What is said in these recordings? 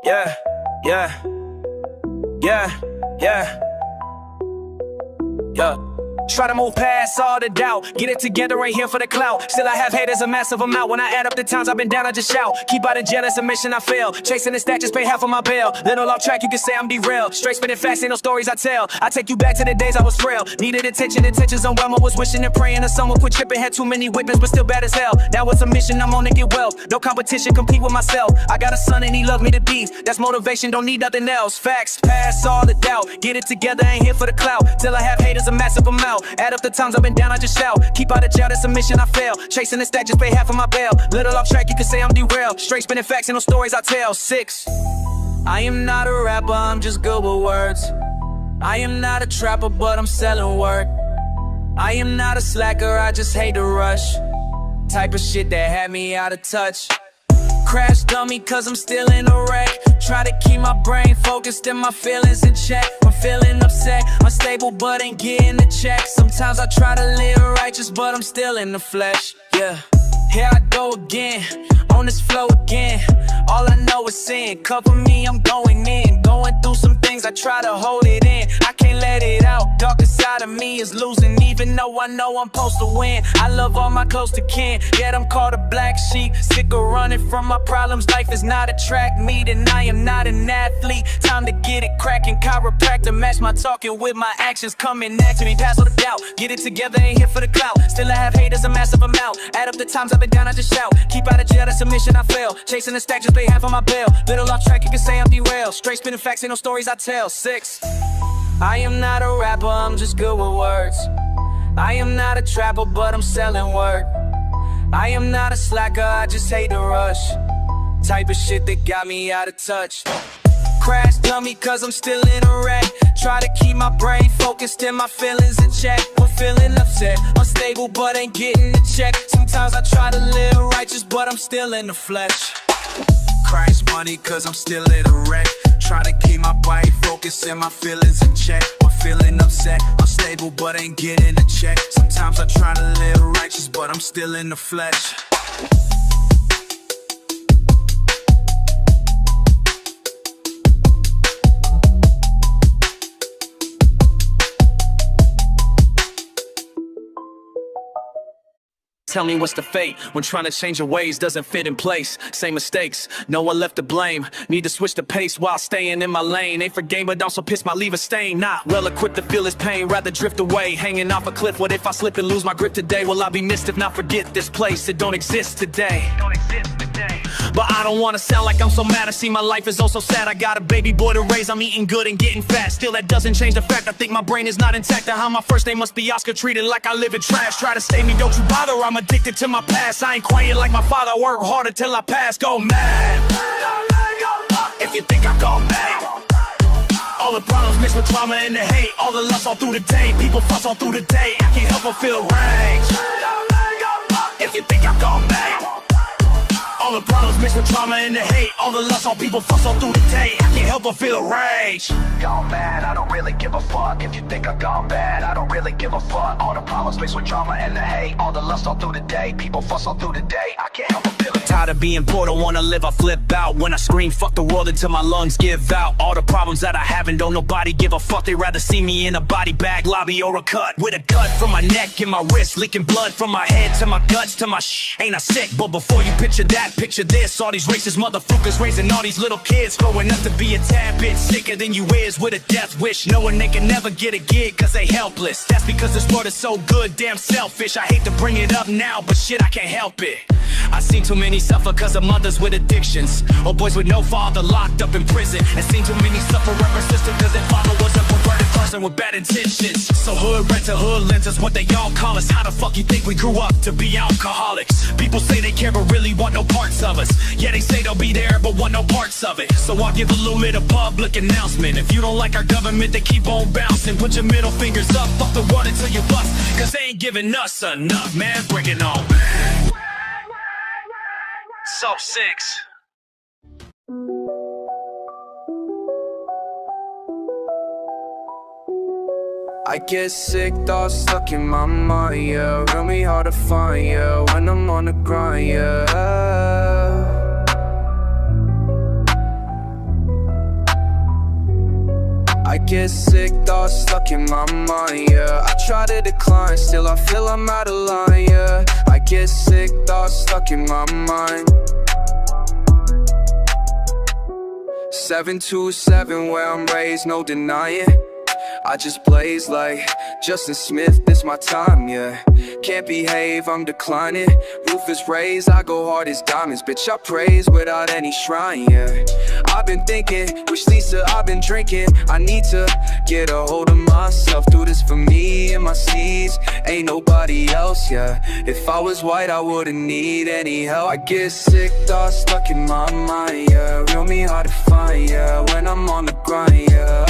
Yeah, yeah, yeah, yeah, yeah. Try to move past all the doubt. Get it together, ain't here for the clout. Still I have haters a massive amount. When I add up the times I've been down, I just shout. Keep out of jealous, a mission I fail. Chasing the stack, just pay half of my bail. Little off track, you can say I'm derailed. Straight spinning fast, ain't no stories I tell. I take you back to the days I was frail. Needed attention, intentions unwell. I was wishing and praying that someone quit tripping. Had too many whippings, but still bad as hell. That was a mission, I'm on to get wealth. No competition, compete with myself. I got a son and he loves me to beat. That's motivation, don't need nothing else. Facts, pass all the doubt. Get it together, ain't here for the clout. Till I have haters a massive amount. Add up the times I've been down, I just shout. Keep out of jail, that's a mission I fail. Chasing the stack, just pay half of my bail. Little off track, you can say I'm derailed. Straight spinning facts, and no stories I tell. 6. I am not a rapper, I'm just good with words. I am not a trapper, but I'm selling work. I am not a slacker, I just hate to rush. Type of shit that had me out of touch. Crash dummy cause I'm still in a wreck. Try to keep my brain focused and my feelings in check. I'm feeling upset, unstable but ain't getting the check. Sometimes I try to live righteous but I'm still in the flesh. Yeah, here I go again, on this flow again. All I know is sin, cover me, I'm going in. Going through some things, I try to hold it in. I can't let it out, darkest side of me is losing. Even though I know I'm supposed to win, I love all my close to kin, yet I'm called a black sheep. Sick of running from my problems, life is not a track meet. And I am not an athlete, time to get it cracking. Chiropractor, match my talking with my actions. Coming at me, pass all the doubt. Get it together, ain't here for the clout. Still I have haters a massive amount. Add up the times I've been down, I just shout. Keep out of jail, that's a mission I fail. Chasing the stack, just pay half of my bail. Little off track, you can say I'm derailed. Straight spinning facts, ain't no stories I tell. 6. I am not a rapper, I'm just good with words. I am not a trapper, but I'm selling work. I am not a slacker, I just hate to rush. Type of shit that got me out of touch. Crash dummy cause I'm still in a wreck. Try to keep my brain focused and my feelings in check. I'm feeling upset, unstable but ain't getting the check. Sometimes I try to live righteous but I'm still in the flesh. Crash money cause I'm still in a wreck. Try to keep my brain focused and my feelings in check. I'm feeling upset, unstable but ain't getting a check. Sometimes I try to live righteous but I'm still in the flesh. Tell me what's the fate when trying to change your ways doesn't fit in place. Same mistakes, no one left to blame. Need to switch the pace while staying in my lane. Ain't for game but also piss my leave a stain. Not well equipped to feel his pain, rather drift away. Hanging off a cliff, what if I slip and lose my grip today? Will I be missed if not forget this place? It don't exist today. But I don't wanna sound like I'm so mad. I see my life is oh so sad. I got a baby boy to raise, I'm eating good and getting fat. Still that doesn't change the fact I think my brain is not intact. And how my first name must be Oscar, treated like I live in trash. Try to stay me, don't you bother, I'm addicted to my past. I ain't quiet like my father, work hard until I pass. Go mad if you think I'm gone mad. All the problems mixed with trauma and the hate. All the lust all through the day, people fuss all through the day. I can't help but feel rage if you think I'm gone mad. All the problems mixed with trauma and the hate. All the lust all people fuss all through the day. I can't help but feel rage. Gone bad, I don't really give a fuck. If you think I've gone bad, I don't really give a fuck. All the problems mixed with trauma and the hate. All the lust all through the day, people fuss all through the day. I can't help but feel it. Tired of being bored, I wanna live, I flip out. When I scream, fuck the world until my lungs give out. All the problems that I have and don't nobody give a fuck. They rather see me in a body bag, lobby or a cut. With a cut from my neck and my wrist, leaking blood from my head to my guts to my Ain't I sick? But before you picture that, picture this. All these racist motherfuckers raising all these little kids, growing up to be a tad bit sicker than you is, with a death wish, knowing they can never get a gig cause they helpless. That's because this world is so good, damn selfish. I hate to bring it up now, but shit, I can't help it. I seen too many suffer cause of mothers with addictions, or boys with no father locked up in prison. And seen too many suffer ever sister cause their father was a perverted person with bad intentions. So hood rat to hood lens is what they all call us. How the fuck you think we grew up to be alcoholics? People say they care but really want no parts of us. Yeah, they say they'll be there but want no parts of it. So I'll give a little bit of public announcement. If you don't like our government, they keep on bouncing. Put your middle fingers up, fuck the world until you bust. Cause they ain't giving us enough, man, bring it on. So 6. I get sick, thoughts stuck in my mind, yeah. Really hard to find, yeah, when I'm on the grind, yeah. get sick, thoughts stuck in my mind, yeah. I try to decline, still I feel I'm out of line, yeah. I get sick, thoughts stuck in my mind. 727 where I'm raised, no denying. I just blaze like Justin Smith, this my time, yeah. Can't behave, I'm declining. Roof is raised, I go hard as diamonds. Bitch, I praise without any shrine, yeah. I've been thinking, wish Lisa, I've been drinking. I need to get a hold of myself. Do this for me and my seeds, ain't nobody else, yeah. If I was white, I wouldn't need any help. I get sick, thoughts stuck in my mind, yeah. Real me hard to find, yeah. When I'm on the grind, yeah.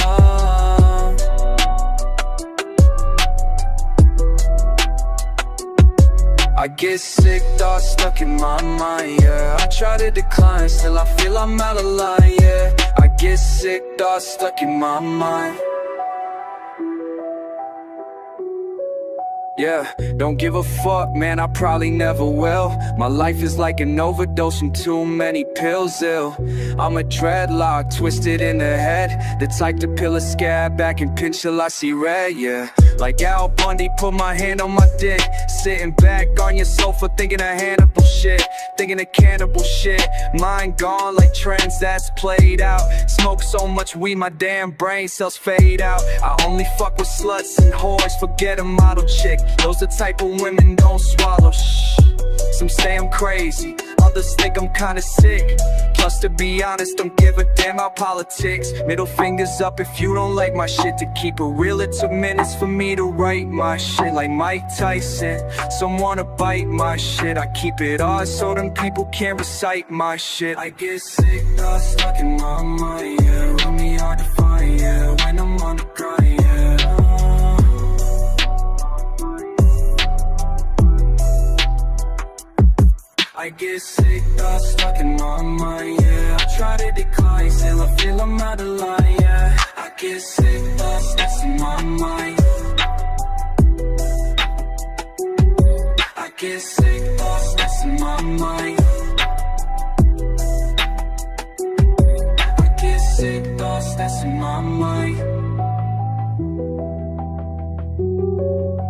I get sick, thoughts stuck in my mind, yeah. I try to decline, still I feel I'm out of line, yeah. I get sick, thoughts stuck in my mind. Yeah, don't give a fuck, man, I probably never will. My life is like an overdose from too many pills, ill. I'm a dreadlock, twisted in the head. The type to peel a scab back and pinch till I see red, yeah. Like Al Bundy, put my hand on my dick. Sitting back on your sofa thinking of Hannibal shit. Thinking of cannibal shit. Mind gone like trends that's played out. Smoke so much weed my damn brain cells fade out. I only fuck with sluts and whores, forget a model chick. Those the type of women don't swallow, shh. Some say I'm crazy, others think I'm kinda sick. Plus to be honest, don't give a damn about politics. Middle fingers up if you don't like my shit. To keep it real, it took minutes for me to write my shit. Like Mike Tyson, some wanna bite my shit. I keep it odd so them people can't recite my shit. I get sick, thoughts stuck in my mind, yeah. Real me hard to find, yeah. When I'm on the grind, yeah. I get sick, thoughts stuck in my mind, yeah. I try to decline, still I feel I'm out of line, yeah. I get sick, thoughts stuck in my mind. I get sick, thoughts stuck in my mind. I get sick, thoughts stuck in my mind.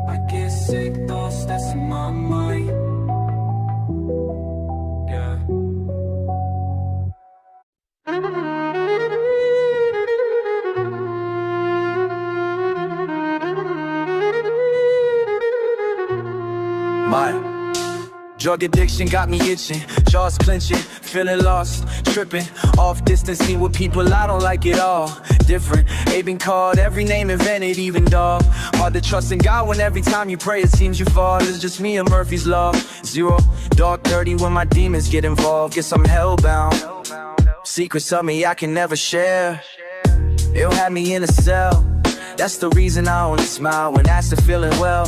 I get sick, thoughts stuck in my mind. My drug addiction got me itching, jaws clenching, feeling lost, tripping, off distancing with people I don't like at all. Different, they've been called every name invented, even dog. Hard to trust in God when every time you pray it seems you fall. It's just me and Murphy's Law. Zero, dark 30 when my demons get involved. Guess I'm hellbound. Secrets of me I can never share. It'll have me in a cell. That's the reason I only smile when asked to feeling well.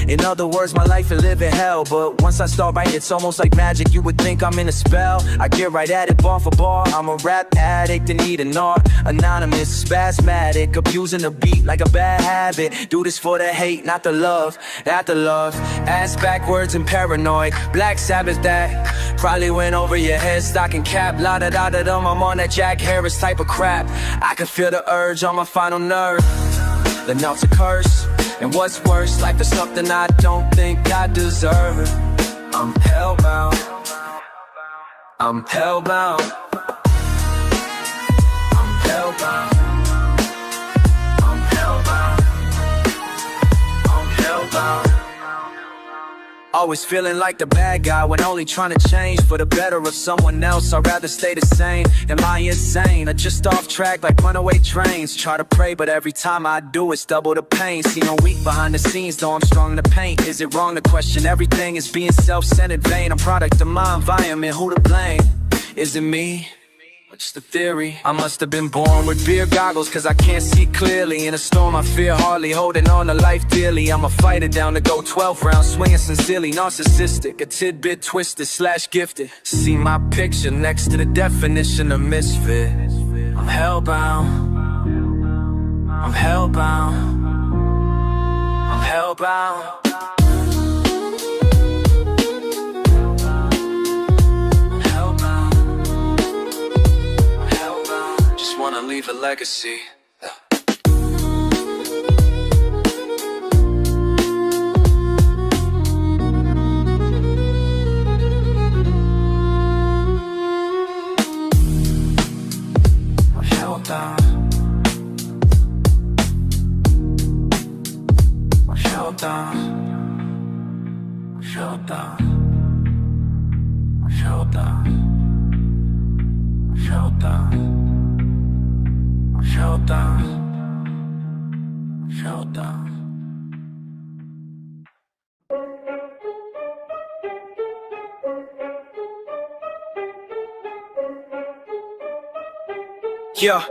In other words, my life is living hell. But once I start writing, it's almost like magic. You would think I'm in a spell. I get right at it, bar for bar. I'm a rap addict and need an art. Anonymous, spasmatic, abusing the beat like a bad habit. Do this for the hate, not the love. At the love, ass backwards and paranoid. Black Sabbath that probably went over your head. Stocking cap, la-da-da-da-dum. I'm on that Jack Harris type of crap. I can feel the urge on my final nerve. The now's a curse. And what's worse, life is something I don't think I deserve. I'm hellbound. I'm hellbound. I'm hellbound. I'm hellbound. I'm hellbound. Always feeling like the bad guy when only trying to change for the better of someone else. I'd rather stay the same. Am I insane? Or just off track like runaway trains? Try to pray, but every time I do it's double the pain. See, I'm weak behind the scenes, though I'm strong to paint. Is it wrong to question everything as being self-centered vain? I'm product of my environment, who to blame? Is it me? What's the theory? I must have been born with beer goggles, cause I can't see clearly. In a storm I fear hardly, holding on to life dearly. I'm a fighter down to go 12 rounds, swinging sincerely. Narcissistic, a tidbit twisted / gifted. See my picture next to the definition of misfit. I'm hellbound. I'm hellbound. I'm hellbound. Wanna leave a legacy. Showdown. Showdown. Showdown. Showdown. Showdown. Yeah.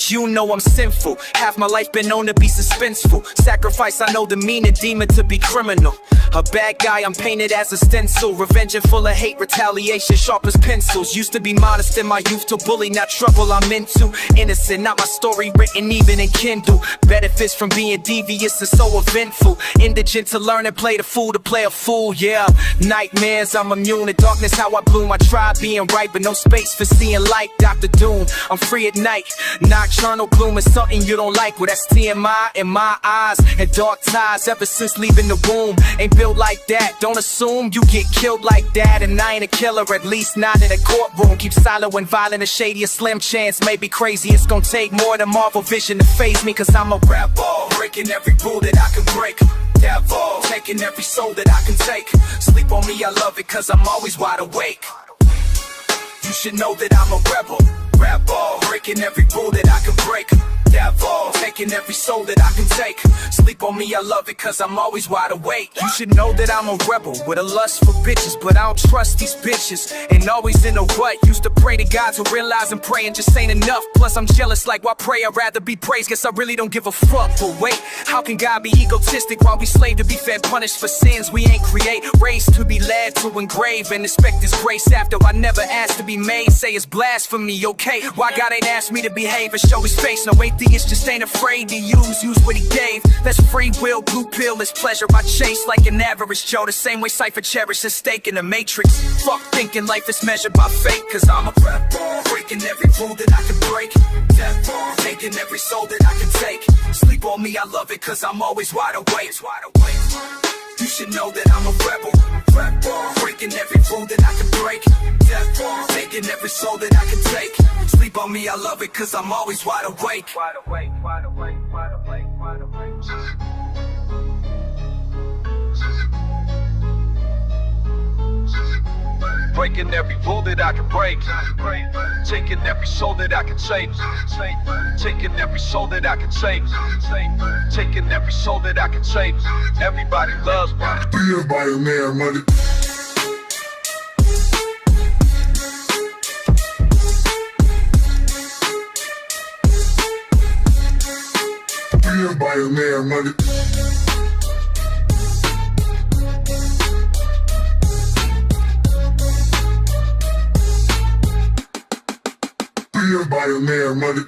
You know I'm sinful. Half my life been known to be suspenseful. Sacrifice, I know the mean, a demon to be criminal. A bad guy, I'm painted as a stencil. Revenge and full of hate, retaliation, sharp as pencils. Used to be modest in my youth, to bully, not trouble I'm into. Innocent, not my story written even in Kindle. Benefits from being devious and so eventful. Indigent to learn and play the fool to play a fool, yeah. Nightmares, I'm immune to darkness, how I bloom. I try being right, but no space for seeing light. Dr. Doom, I'm free at night. Nocturnal gloom is something you don't like. Well, that's TMI in my eyes. And dark ties ever since leaving the womb. Ain't built like that, don't assume you get killed like that. And I ain't a killer, at least not in a courtroom. Keep silent when violent and shady, a slim chance. Maybe crazy, it's gonna take more than Marvel vision to phase me. Cause I'm a rebel, breaking every rule that I can break. Devil, taking every soul that I can take. Sleep on me, I love it cause I'm always wide awake. You should know that I'm a rebel. Rebel, breaking every rule that I can break. Devil, taking every soul that I can take. Sleep on me, I love it cause I'm always wide awake. You should know that I'm a rebel with a lust for bitches, but I don't trust these bitches. And always in a rut, used to pray to God to realize and praying just ain't enough. Plus I'm jealous, like why pray? I'd rather be praised. Guess I really don't give a fuck. But wait, how can God be egotistic while we slave to be fed, punished for sins we ain't create? Raised to be led to engrave and expect His grace after I never asked to be made. Say it's blasphemy, okay? Why God ain't asked me to behave and show His face? No, atheist just ain't afraid to use what He gave. That's free will, blue pill is pleasure I chase like an average Joe. The same way Cypher cherishes stake in the matrix. Fuck thinking life is measured by fate. Cause I'm a rebel, breaking every rule that I can break. Devil, taking every soul that I can take. Sleep on me, I love it cause I'm always wide awake. You should know that I'm a rebel. Breaking every rule that I can break. Devil, taking every soul that I can take. Sleep on me, I love it cause I'm always wide awake. Wide awake, wide awake, wide awake, wide awake. Breaking every rule that I can break. Taking every soul that I can save. Taking every soul that I can save. Taking every soul that I can save. Everybody loves me. Being by a man, money. Being by a man, money. Being by a man, money.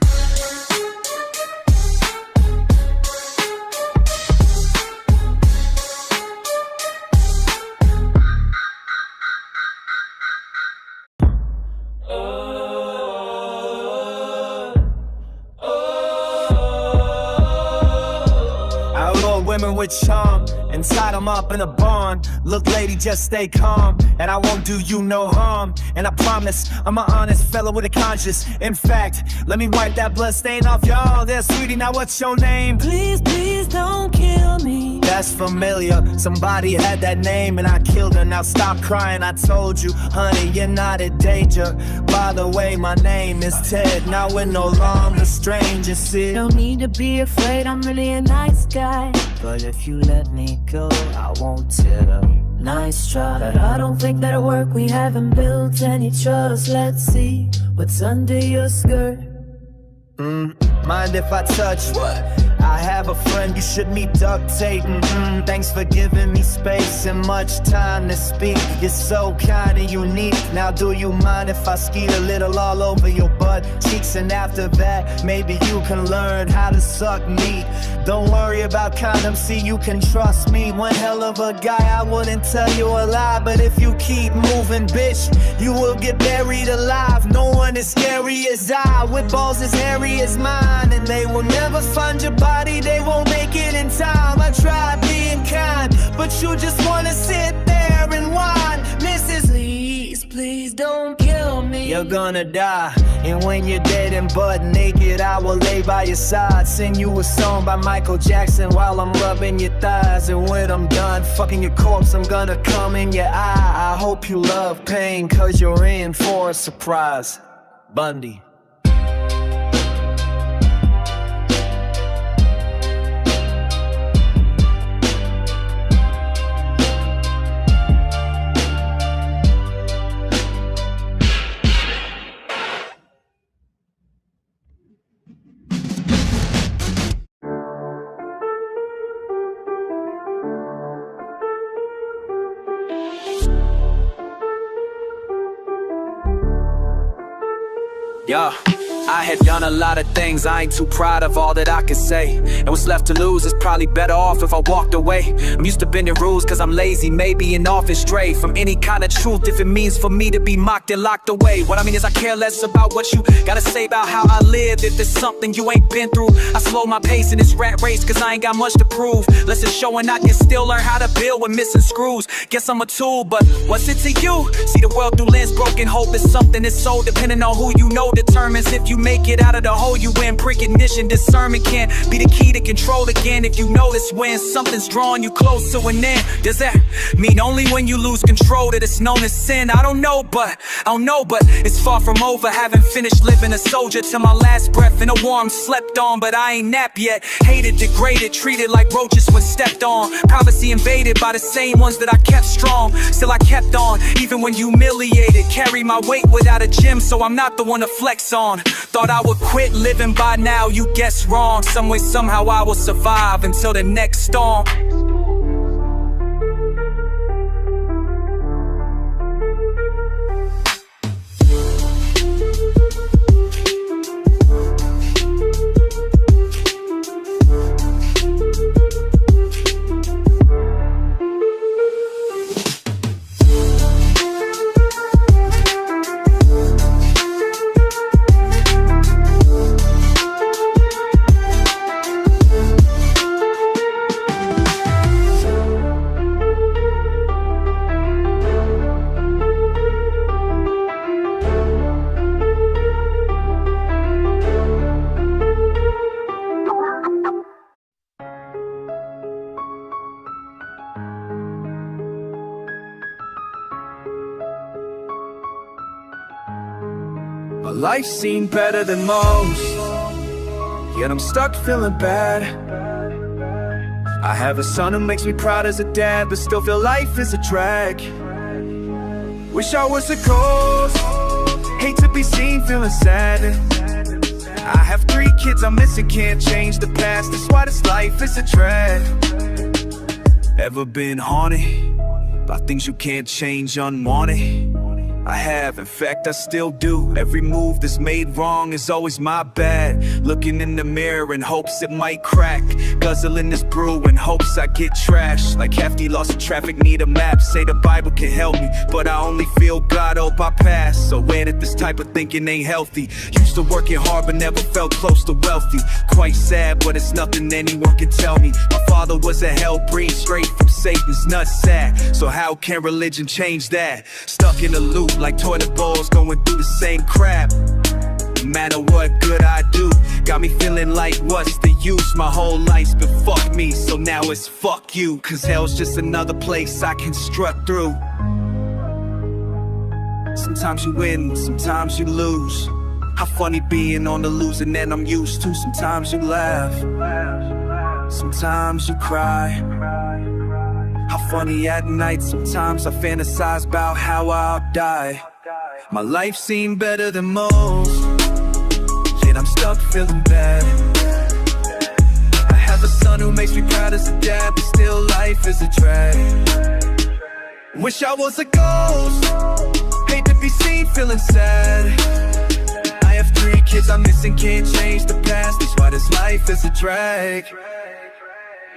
Women with charm and tie them up in a barn. Look, lady, just stay calm, and I won't do you no harm. And I promise I'm an honest fella with a conscience. In fact, let me wipe that blood stain off y'all. There, sweetie, now what's your name? Please, please don't kill me. That's familiar. Somebody had that name and I killed her. Now stop crying, I told you, honey, you're not in danger. By the way, my name is Ted. Now we're no longer strangers, see. No need to be afraid, I'm really a nice guy. But if you let me go, I won't tell. Nice try, but I don't think that'll work. We haven't built any trust. Let's see what's under your skirt. Mind if I touch? What? I have a friend, you should meet duct tape. Thanks for giving me space and much time to speak. You're so kind and unique. Now do you mind if I skeet a little all over your butt cheeks? And after that, maybe you can learn how to suck meat. Don't worry about condoms, see you can trust me. One hell of a guy, I wouldn't tell you a lie. But if you keep moving, bitch, you will get buried alive. No one as scary as I, with balls as hairy as mine. And they will never find your body, they won't make it in time. I tried being kind, but you just wanna sit there and whine. Mrs. Please, please don't kill me. you're gonna die. And when you're dead and butt naked, I will lay by your side. Sing you a song by Michael Jackson while I'm rubbing your thighs. And when I'm done fucking your corpse, I'm gonna come in your eye. I hope you love pain, cause you're in for a surprise. Bundy. Yeah, I had done a lot of things, I ain't too proud of all that I can say. And what's left to lose is probably better off if I walked away. I'm used to bending rules cause I'm lazy, maybe an office stray from any kind of truth if it means for me to be mocked and locked away. What I mean is I care less about what you gotta say about how I live. If there's something you ain't been through, I slow my pace in this rat race cause I ain't got much to prove. Listen, showing I can still learn how to build with missing screws. Guess I'm a tool, but what's it to you? See the world through lens, broken hope is something that's so depending on who you know determines if you make it out of the hole you in. Precognition, discernment can't be the key to control again. If you notice when something's drawing you close to an end, does that mean only when you lose control that it's known as sin? I don't know, but it's far from over. Haven't finished living a soldier till my last breath in a warm slept on, but I ain't napped yet. Hated, degraded, treated like roaches when stepped on. Privacy invaded by the same ones that I kept strong. Still I kept on, even when humiliated. Carry my weight without a gym, so I'm not the one to flex on. Thought I would quit living by now, you guessed wrong. Some way, somehow I will survive until the next storm. My life seemed better than most, yet I'm stuck feeling bad. I have a son who makes me proud as a dad, but still feel life is a drag. Wish I was a ghost, hate to be seen feeling sad. I have 3 kids I'm missing, can't change the past, that's why this life is a drag. Ever been haunted by things you can't change unwanted? I have, in fact I still do. Every move that's made wrong is always my bad. Looking in the mirror in hopes it might crack. Guzzling this brew in hopes I get trashed. Like Hefty lost in traffic, need a map. Say the Bible can help me, but I only feel God, hope I pass. So when at this type of thinking ain't healthy. Used to working hard but never felt close to wealthy. Quite sad, but it's nothing anyone can tell me. My father was a hell breed, straight from Satan's nutsack. So how can religion change that? Stuck in a loop like toilet bowls going through the same crap. No matter what good I do, got me feeling like what's the use? My whole life's been fuck me, so now it's fuck you. Cause hell's just another place I can strut through. Sometimes you win, sometimes you lose. How funny being on the losing end I'm used to. Sometimes you laugh, sometimes you cry. How funny at night, sometimes I fantasize about how I'll die. My life seemed better than most, yet I'm stuck feeling bad. I have a son who makes me proud as a dad, but still life is a drag. Wish I was a ghost, hate to be seen feeling sad. I have 3 kids I'm missing, can't change the past, that's why this life is a drag.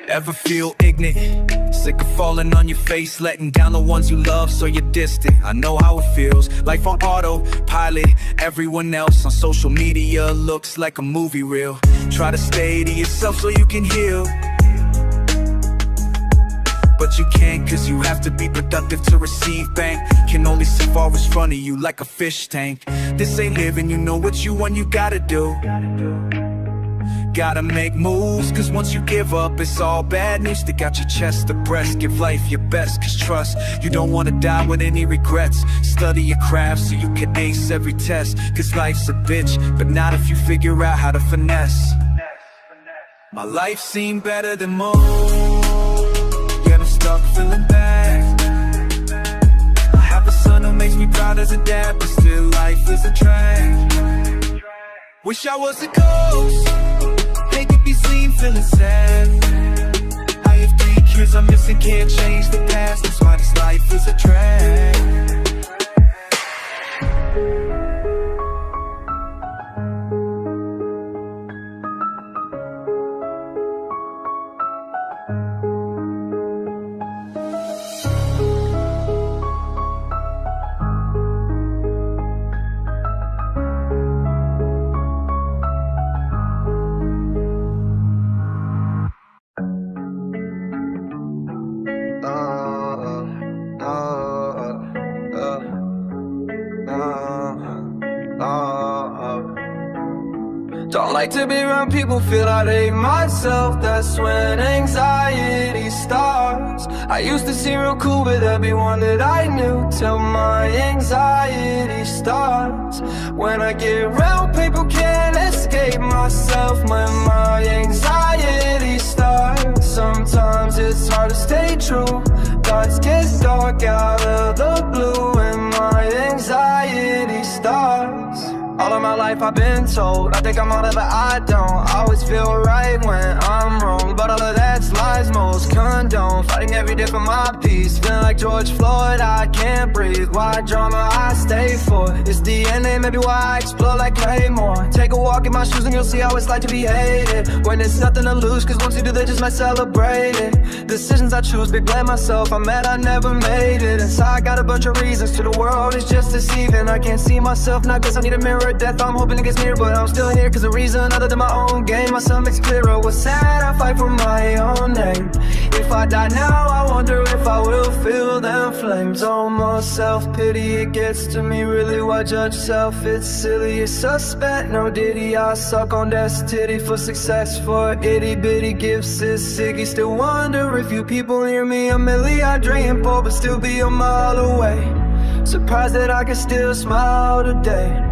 Ever feel ignorant? Sick of falling on your face, letting down the ones you love so you're distant. I know how it feels, life on autopilot. Everyone else on social media looks like a movie reel. Try to stay to yourself so you can heal. but you can't, cause you have to be productive to receive. Bank can only see far as front of you like a fish tank. This ain't living, you know what you want, you gotta do. Gotta make moves, cause once you give up, it's all bad news. Stick out your chest to breast, give life your best. Cause trust, you don't wanna die with any regrets. Study your craft so you can ace every test. Cause life's a bitch, but not if you figure out how to finesse. My life seemed better than most, yet I'm stuck feeling bad. I have a son who makes me proud as a dad, but still life is a drag. Wish I was a ghost, they could be seen feeling sad. I have 3 kids I'm missing, can't change the past. That's why this life is a drag. Don't like to be around people, feel I hate myself. That's when anxiety starts. I used to seem real cool with everyone that I knew, till my anxiety starts. When I get around people, can't escape myself. When my anxiety starts, sometimes it's hard to stay true. Thoughts get dark out of the blue when my anxiety starts. All of my life I've been told I think I'm all that, but I don't. I always feel right when I'm wrong, but all of that's lies, most condone. Fighting every day for my peace, feeling like George Floyd, I can't breathe. Why drama I stay for? It's DNA, maybe why I explode like Claymore. Take a walk in my shoes and you'll see how it's like to be hated. When it's nothing to lose, cause once you do they just might celebrate it. Decisions I choose, big blame myself, I'm mad I never made it. Inside I got a bunch of reasons, to the world is just deceiving. I can't see myself now cause I need a mirror. Death, I'm hoping it gets near, but I'm still here cause a reason other than my own game. My son makes clearer, what's sad, I fight for my own name. If I die now, I wonder if I will feel them flames. Almost self-pity, it gets to me, really why judge self? It's silly, it's suspect, no diddy. I suck on death's titty for success, for itty-bitty gifts is sicky. Still wonder if you people hear me, a milli I dream for, but still be a mile away. Surprised that I can still smile today.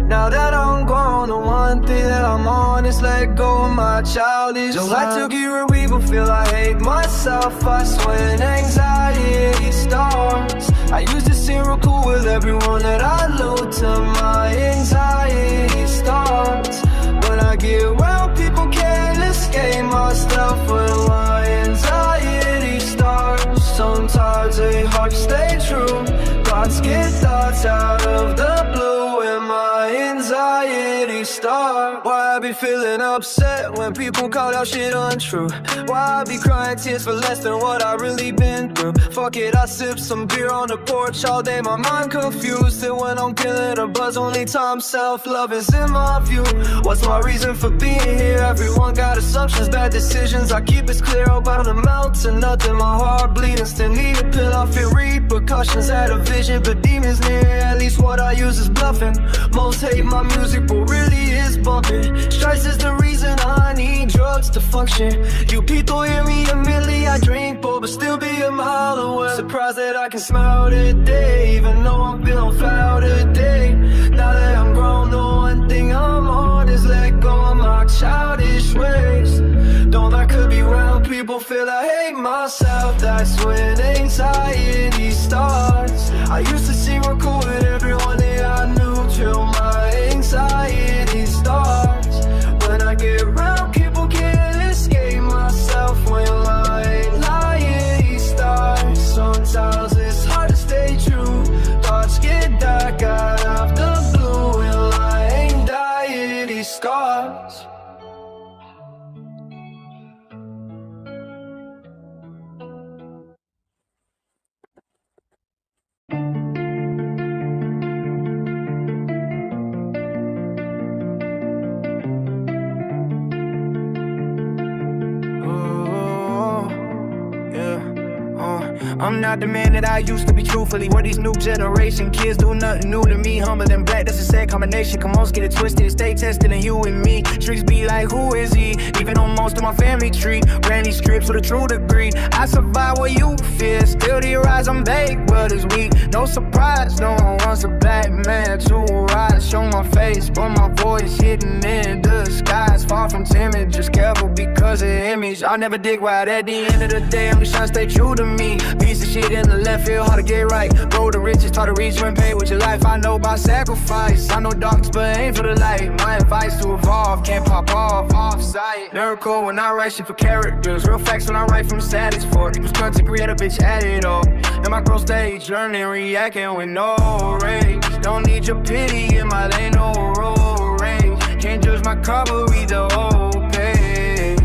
Now that I'm grown, the one thing that I'm on is let go of my childish side. Don't like to get where people feel I hate myself. I swear anxiety starts. I used to seem real cool with everyone that I knew, till my anxiety starts. When I get around people, can't escape myself. When my anxiety starts, sometimes it's hard to stay true. Thoughts get thoughts out of the blue when my anxiety start. Why I be feeling upset when people call out shit untrue? Why I be crying tears for less than what I really been through? Fuck it, I sip some beer on the porch all day, my mind confused. And when I'm killing a buzz, only time self-love is in my view. What's my reason for being here? Everyone got assumptions, bad decisions. I keep it clear about the mountain, nothing, my heart bleeding. Still need a pill, I feel repercussions. Had a vision, but demons near. At least what I use is bluffing. Most hate my music, but really is bumping. Stress is the reason I need drugs to function. You people hear me a milli, I drink for, but still be a mile away. Surprised that I can smile today, even though I'm feeling foul today. Now that I'm grown, the one thing I'm on is let go of my childish ways. Don't I could be around people, feel I hate myself. That's when anxiety starts. I used to seem real cool with everyone that I knew, till my anxiety starts. When I get around people, can't escape myself. When my anxiety starts, sometimes it's hard to stay true. Thoughts get dark out of the blue when my anxiety starts. I'm not the man that I used to be, truthfully. What these new generation kids do nothing new to me. Humble and black, that's a sad combination. Come on, let's get it twisted. Stay tested and you and me. Streets be like, who is he? Even on most of my family tree. Ran these strips with a true degree. I survive what you fear. Still the rise, I'm vague, but it's weak. No surprise, no one wants a black man to rise. Show my face, but my voice hidden in the skies. Far from timid, just careful because of image. I'll never dig wide. At the end of the day, I'm just trying to stay true to me. Piece of shit in the left field, hard to get right. Road to riches, taught to reach and pay with your life. I know about sacrifice. I know darkness, but ain't for the light. My advice to evolve, can't pop off sight. Lyrical when I write shit for characters. Real facts when I write from sadness for people's content, create a bitch at it all. In my growth stage, learning, reacting with no rage. Don't need your pity in my lane, no road rage. Can't judge my cover, read the whole page.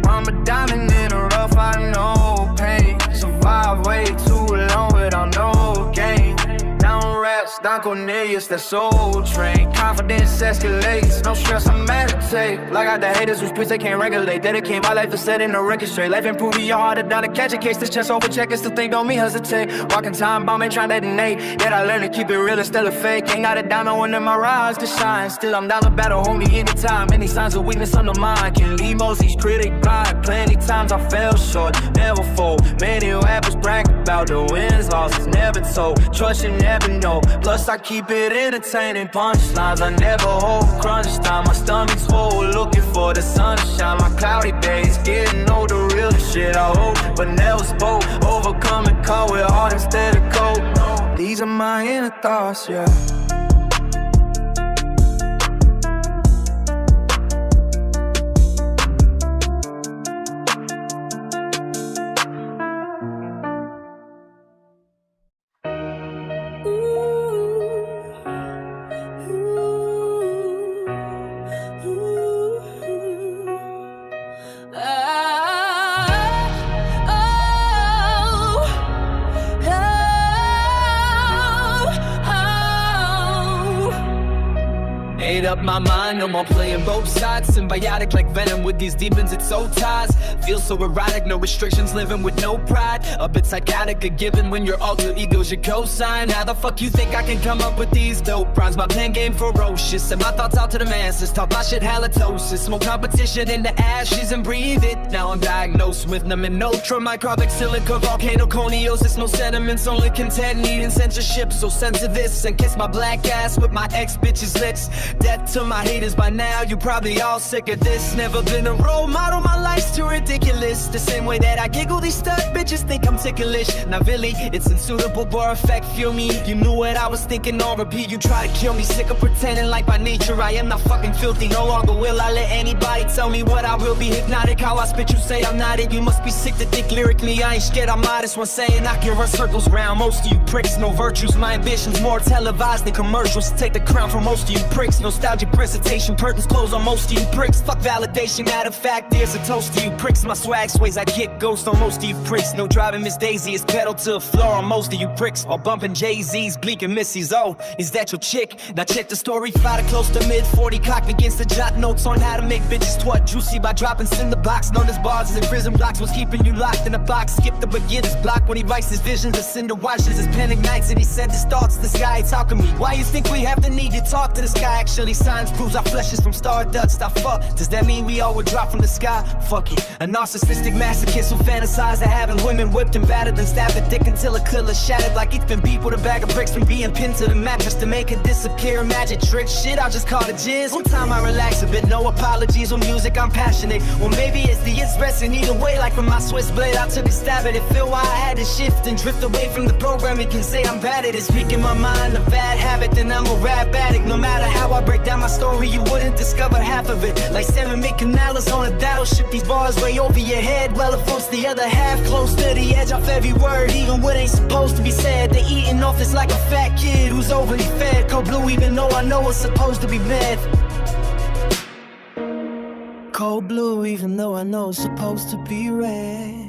I'm a diamond in the rough, I know pain. Survive way too long without no gain. Down raps, down Cornelius, that soul train. Confidence escalates, no stress, I meditate. Like I got the haters whose spits they can't regulate. Dedicate my life to setting the record straight. Life improving your harder down to catch a case. This chest over check, still think don't me hesitate. Walking time bombing, trying to detonate. Yet I learned to keep it real instead of fake. Ain't got a diamond one in my rise to shine. Still I'm down to battle, homie, anytime. Any signs of weakness on the mind can leave most these critic blind. Plenty times I fell short, never fold. Many rappers brag about the wins, losses never told. Trust you never know. Plus I keep it entertaining. Punchlines I never hold. Crunch time, my stomach's full. Looking for the sunshine. My cloudy days getting older, real shit I hope, but never spoke. Overcoming call with heart instead of cold. These are my inner thoughts, yeah. Made up my mind, no more playing both sides. Symbiotic like venom with these demons, it's so ties. Feel so erotic, no restrictions, living with no pride. A bit psychotic, a given when your alter ego's your cosign. How the fuck you think I can come up with these dope rhymes? My pen game ferocious, and my thoughts out to the masses. Talk my shit halitosis, smoke competition in the ashes and breathe it. Now I'm diagnosed with numbing ultramicrobic silica, volcano coniosis. No sentiments, only content, needing censorship. So censor this and kiss my black ass with my ex-bitch's lips. Death to my haters, by now you probably all sick of this. Never been a role model, my life's too ridiculous. The same way that I giggle, these stud bitches think I'm ticklish. Not really, it's unsuitable, but effect, feel me. You knew what I was thinking on repeat, you try to kill me. Sick of pretending like by nature I am not fucking filthy. No longer will I let anybody tell me what I will be. Hypnotic, how I spit, you say I'm not it. You must be sick to think lyrically, I ain't scared, I'm modest when saying I can run circles round most of you pricks. No virtues, my ambitions more televised than commercials. Take the crown from most of you pricks. Nostalgic presentation, curtains closed on most of you pricks. Fuck validation, matter of fact, there's a toast to you pricks. My swag sways, I get ghost on most of you pricks. No driving Miss Daisy, it's pedal to the floor on most of you pricks. Or bumping Jay-Z's, Bleak and Missy's. Oh, is that your chick? Now check the story, fly to close to mid-40, cocked against the jot notes on how to make bitches twat juicy by dropping cinder blocks. Known as bars and prison blocks, was keeping you locked in a box. Skip the beginner's block when he writes his visions. The cinder watches his pen ignites and he sent his thoughts to the sky. It's alchemy. Why you think we have the need to talk to the sky? Actually, science proves our flesh is from stardust. I fuck. Does that mean we all would drop from the sky? Fuck it. A narcissistic masochist who fantasizes of having women whipped and battered and stabbed a dick until a killer shattered like it's been beat with a bag of bricks from being pinned to the mattress to make it disappear. Magic trick shit, I'll just call it jizz. One time I relax a bit, no apologies. On music I'm passionate. Well maybe it's the expressing either way. Like from my Swiss blade I took a stab at it. Feel why I had to shift and drift away from the programming. Can say I'm bad at it. Speaking my mind, a bad habit, then I'm a rap addict. No matter how I break down my story, you wouldn't discover half of it. Like 7 mid canales on a battleship. These bars way over your head, well it floats the other half close to the edge off every word. Even what ain't supposed to be said. They eating off this like a fat kid who's overly fed. Cold blue even though I know it's supposed to be bad. Cold blue even though I know it's supposed to be red.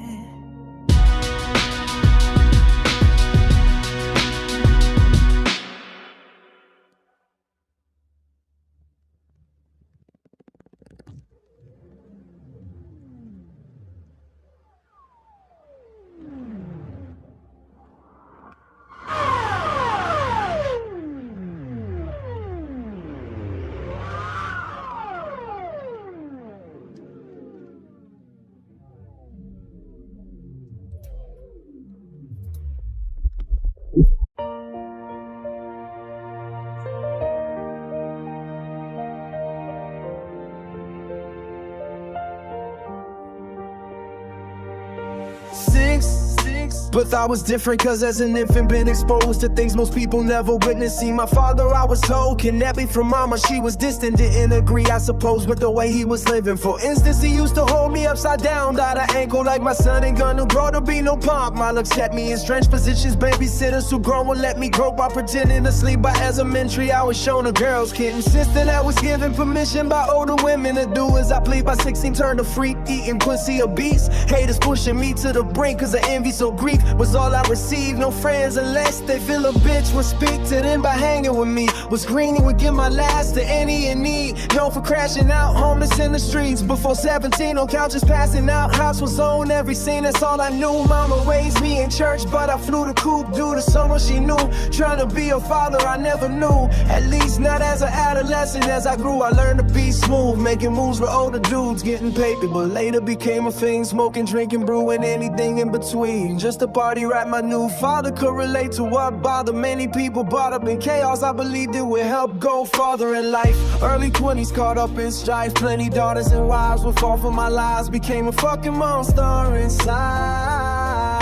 But I was different cause as an infant been exposed to things most people never witnessed. See my father I was told kidnapped me from mama, she was distant. Didn't agree I suppose with the way he was living. For instance, he used to hold me upside down by the ankle like my son ain't gonna grow to be no punk. My looks kept me in strange positions, babysitters who grown would let me grope while pretending to sleep. By elementary I was shown a girl's kitten. Since then I was given permission by older women to do as I please. By 16 turned a freak, eating pussy a beast. Haters pushing me to the brink cause of envy, so grief was all I received. No friends unless they feel a bitch would speak to them by hanging with me. Was green, he would give my last to any in need. Known for crashing out, homeless in the streets. Before 17 on couches passing out. House was on every scene, that's all I knew. Mama raised me in church but I flew the coop due to someone she knew. Trying to be a father I never knew, at least not as an adolescent. As I grew I learned to be smooth, making moves with older dudes, getting paper. But later became a thing, smoking, drinking, brewing, anything in between. Just a party right, my new father could relate to what bothered many people. Brought up in chaos, I believed it would help go farther in life. Early 20s caught up in strife, plenty daughters and wives would fall for my lies. Became a fucking monster inside.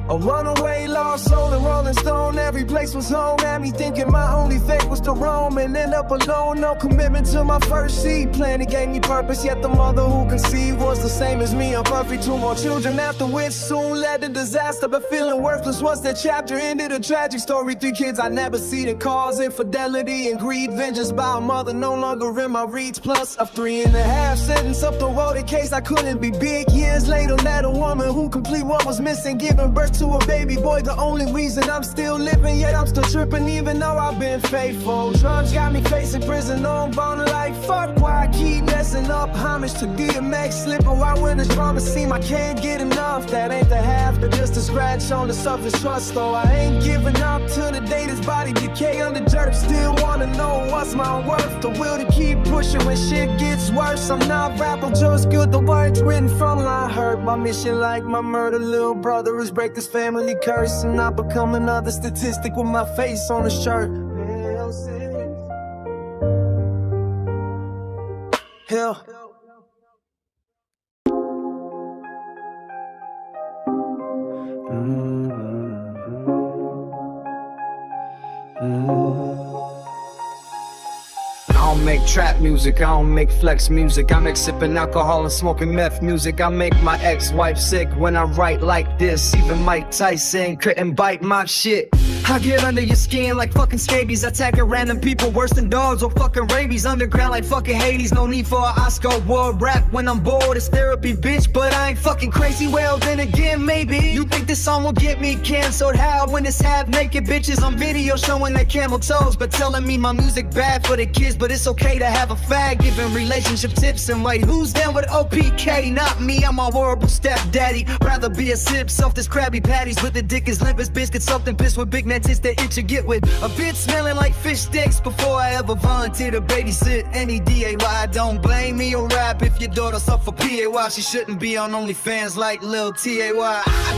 A runaway lost soul and Rolling Stone, every place was home. Had me thinking my only fate was to roam and end up alone. No commitment to my first seed plan, it gave me purpose. Yet the mother who conceived was the same as me, unperfect. 2 more children after which soon led to disaster. But feeling worthless once that chapter ended, a tragic story. 3 kids I never see, the cause infidelity and greed. Vengeance by a mother no longer in my reach. Plus a 3.5 sentence up the road in case I couldn't be big. Years later met a woman who complete what was missing, giving birth to a baby boy, the only reason I'm still living. Yet I'm still tripping even though I've been faithful. Drugs got me facing prison on bone like fuck. Why I keep messing up? Homage to DMX, slipping while when the drama seem I can't get enough. That ain't the half, but just a scratch on the surface. Trust though I ain't giving up till the day this body decay under dirt. Still wanna know what's my worth, the will to keep pushing when shit gets worse. I'm not rapper, just good, the words written from line hurt. My mission like my murder, little brother is break this family curse and not become another statistic with my face on a shirt. Hill. I don't make trap music, I don't make flex music. I make sipping alcohol and smoking meth music. I make my ex-wife sick when I write like this. Even Mike Tyson couldn't bite my shit. I get under your skin like fucking scabies, attacking random people worse than dogs or fucking rabies. Underground like fucking Hades, no need for an Oscar world rap. When I'm bored it's therapy, bitch, but I ain't fucking crazy. Well then again maybe you think this song will get me cancelled. How when it's half naked bitches on video showing their camel toes, but telling me my music bad for the kids. But it's okay to have a fag, giving relationship tips. And wait, who's down with OPK? Not me, I'm a horrible stepdaddy. Rather be a sip, soft as Krabby Patties with the dick as limp as biscuits, something pissed with big it's the itch you get with a bitch smelling like fish sticks. Before I ever volunteer to babysit any DAY, don't blame me or rap if your daughter suffer PAY. She shouldn't be on OnlyFans like Lil TAY. I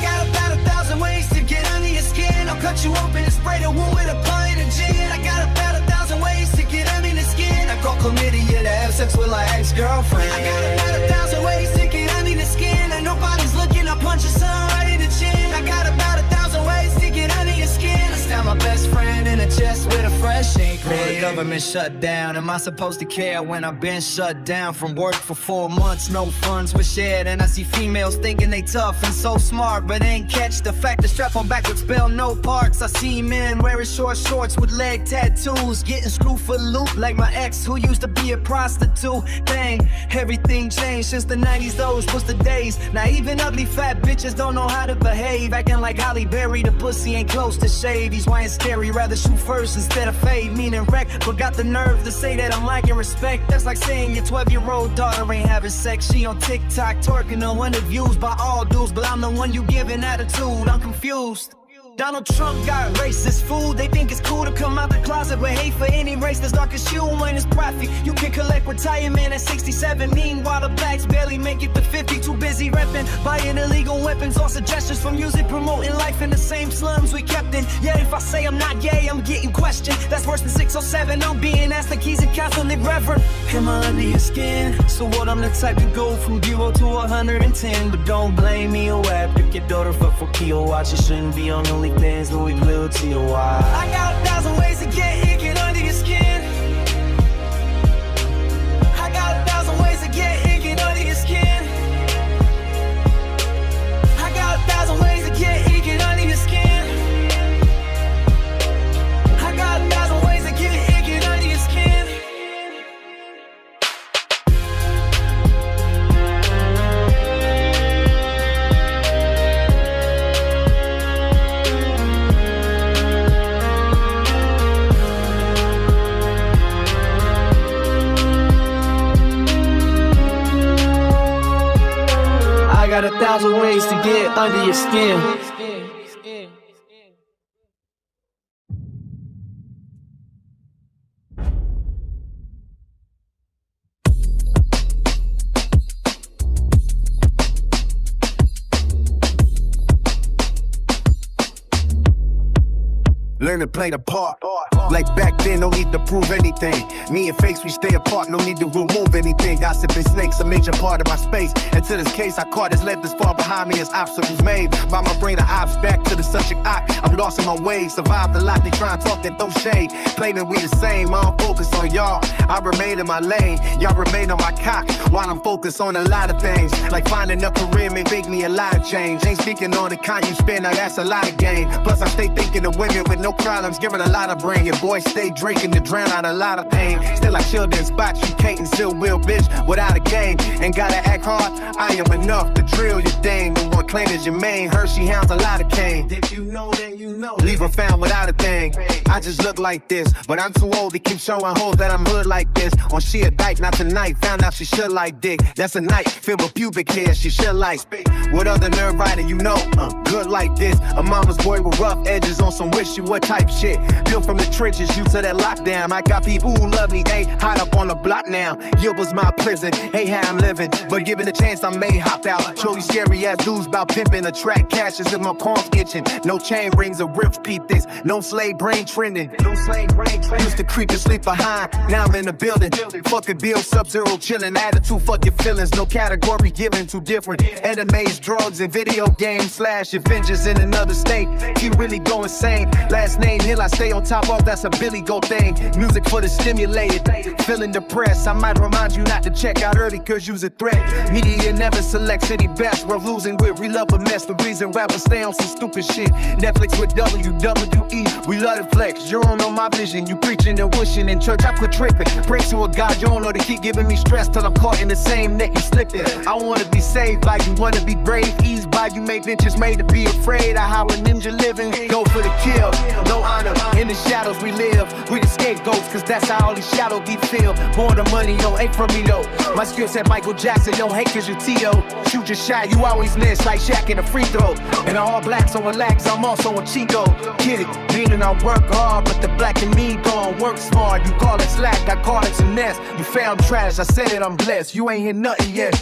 got about 1,000 ways to get under your skin. I'll cut you open and spray the wound with a pint of gin. I got about 1,000 ways to get under the skin. I got chlamydia to have sex with my ex-girlfriend. I got about 1,000 ways to get under the skin, and nobody's looking. I punch your son right in the chin. I got about 1,000 ways to get under your skin. Stab my best friend in the chest with a fresh ink. The government shut down. Am I supposed to care when I've been shut down from work for 4 months? No funds were shared, and I see females thinking they tough and so smart, but ain't catch the fact the strap on backwards spell no parts. I see men wearing short shorts with leg tattoos, getting screwed for loot like my ex who used to be a prostitute. Dang, everything changed since the 90s. Those was the days. Now even ugly fat bitches don't know how to behave, acting like Holly Berry. The pussy ain't close to shave. He's why it's scary, rather shoot first instead of fade. Meaning wreck, but got the nerve to say that I'm lacking respect. That's like saying your 12-year-old daughter ain't having sex. She on TikTok twerking on 100 views by all dudes, but I'm the one you giving attitude. I'm confused. Donald Trump got racist food. They think it's cool to come out the closet, but hate for any race that's dark as you and it's profit. You can collect retirement at 67. Meanwhile, the blacks barely make it to 50. Too busy repping, buying illegal weapons. All suggestions for music promoting life. life in the same slums we kept in. Yeah, if I say I'm not gay, I'm getting questioned. That's worse than 607. I'm being asked like he's a Catholic reverend. Am I under your skin? So what, I'm the type to go from 0 to 110. But don't blame me, oh, if your daughter fuck for Keo watch. It shouldn't be on OnlyFans, Louis glued to your wire. I got 1,000 ways to get under your skin. I got 1,000 ways to get under your skin. I got 1,000 ways to get under your skin. I got 1,000 ways to get under your skin. I got 1,000 ways to get under your skin. Learn to play the part. Like back then, no need to prove anything. Me and fakes, we stay apart, no need to remove anything. Gossiping snakes, a major part of my space. And to this case, I caught has left this far behind me as obstacles made. By my brain, the ops back to the subject. I'm lost in my ways, survived a lot. They try and talk that throw shade. Claiming we the same, I don't focus on y'all. I remain in my lane, y'all remain on my cock. While I'm focused on a lot of things. Like finding a career may make me a lot of change. Ain't speaking on the kind you spend, now that's a lot of gain. Plus I stay thinking of women with no problems, giving a lot of brain. Your boy stay drinking to drown out a lot of pain. Still I chilled in spots you can't and still will, bitch, without a game. Ain't gotta act hard, I am enough to drill your thing. The one claim is your main, Hershey hounds a lot of cane. If you know, then you know. Leave her found without a thing. I just look like this, but I'm too old to keep showing hoes that I'm hood like this. On she a dyke, not tonight, found out she should like dick. That's a night, filled with pubic hair, she should like. What other nerve rider you know, good like this. A mama's boy with rough edges on some wish you would type shit. Built from the trenches, you to that lockdown. I got people who love me, they hot up on the block now. Guilt was my prison, hey how I'm living. But given the chance I may hop out. Show these scary ass dudes about pimping. Attract cashes in my palms itching. No chain rings or rips, peep this. No slave brain trending. No slave brain trending. Used to creep and sleep behind, now I'm in the building. Fucking bill, sub-zero chilling. Attitude, fuck your feelings. No category given, too different. Animes, drugs, and video games. Slash Avengers in another state. You really go insane. Last name Hill, I stay on top of, that's a Billy Goat thing. Music for the stimulated. Feeling depressed, I might remind you not to check out early cause you's a threat. Media never selects any best. We're losing with, we love a mess. The reason rappers stay on some stupid shit. Netflix with WWE, we love to flex. You don't know my vision, you preaching and wishing. In church I quit tripping. Pray to a God you don't know to keep giving me stress till I'm caught in the same net you slipped in. I wanna be saved by you, wanna be brave. Eased by you, make ventures made to be afraid. I how a ninja living, go for the kill. No honor, in the shadows we live. We the scapegoats, cause that's how all these shadows get filled. Born to money, no ain't from me though. My skill set Michael Jackson, don't hate cause you T.O. Shoot your shot, you always miss like Shaq in a free throw. And all black, so relax, I'm also a Chico. Get it, meaning I work hard, but the black in me gon' work smart. You call it slack, I call it finesse. You found trash, I said it, I'm blessed. You ain't hear nothing yet.